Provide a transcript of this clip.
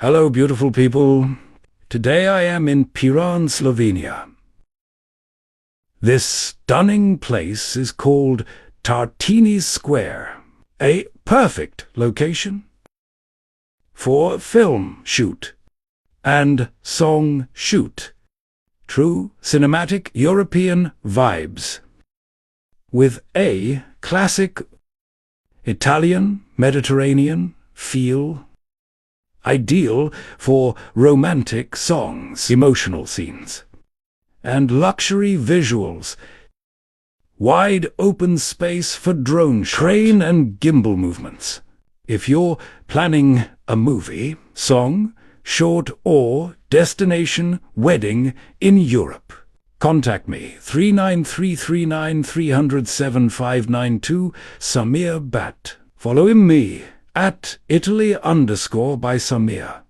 Hello, beautiful people. Today I am in Piran, Slovenia. This stunning place is called Tartini Square, a perfect location for film shoot and song shoot. True cinematic European vibes with a classic Italian Mediterranean feel. Ideal for romantic songs, emotional scenes, and luxury visuals. Wide open space for drone shot, crane and gimbal movements. If you're planning a movie, song, short or destination wedding in Europe, contact me 39339307592 Samir Bhatt. Follow me at Italy_by Samir.